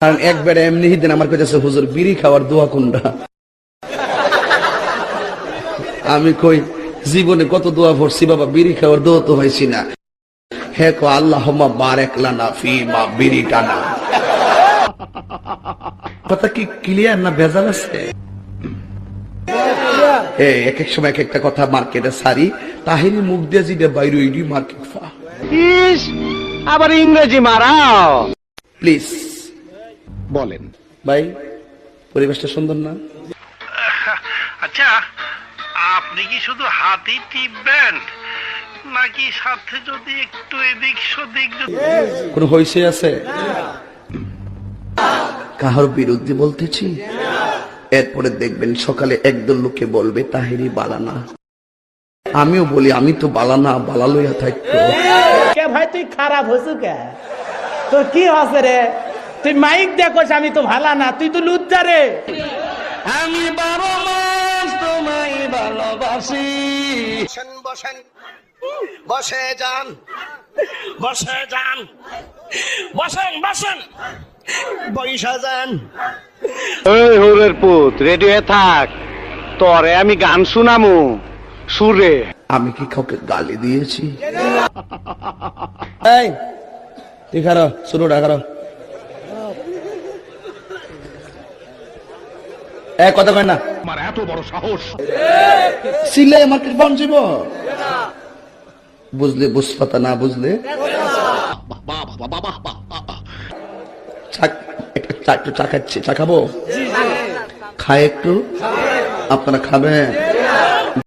কারণ একবার এমনি দিন আমার কাছে হুজুর বিড়ি খাওয়ার দোয়া কোনটা। আমি কই জীবনে কত দোয়া পড়ছি বাবা, বিড়ি খাওয়ার দোয়া তো হয়েছি না। হ্যাঁ কো আল্লাহুম্মা বারিক লানা ফিমা বিড়িটানা। কথা কি ক্লিয়ার না ভেজাল আছে? এক এক সময় এক একটা কথা মার্কেটে সারি, তাহিনী মুখ দিয়ে জিদে বাইরে ইডি মার্কেট ফা। আবার ইংরেজি মারাও। প্লিজ বলেন ভাই, পরিবেশটা সুন্দর না? আচ্ছা, আপনি কি শুধু হাতই টিপবেন নাকি সাথে যদি একটু এদিক সেদিক কোন হইছে আছে? কাহার বিরুদ্ধে বলতেছি? এরপরে দেখবেন সকালে একদল লোকে বলবে তাহিরি বালানা। আমিও বলি আমি তো বালানা, বালা লইয়া থাকতো। কে ভাই তুই খারাপ হসু কে? তোর কি হসে রে? তুই মাইক দেখোস আমি তো ভালা না, তুই তো লুচ্চা রে। আমি 12 মাস তোমায় ভালোবাসি। বসেন বসে যান, বসে যান, বসেন বসেন, বৈশা যান। ওই হোরের পুত রেডি হয়ে থাক, তোরে আমি গান শুনামু সুরে। আমি কি কাউকে গালি দিয়েছি? এই তুই খারো, শুরুটা খারো। কথা কয় না, আমার এত বড় সাহস। সিলে আমাকে বঞ্চিব বুঝলে, বুঝপাতা না বুঝলে একটু চা খাচ্ছি, চা খাবো? খায় একটু, আপনারা খাবেন?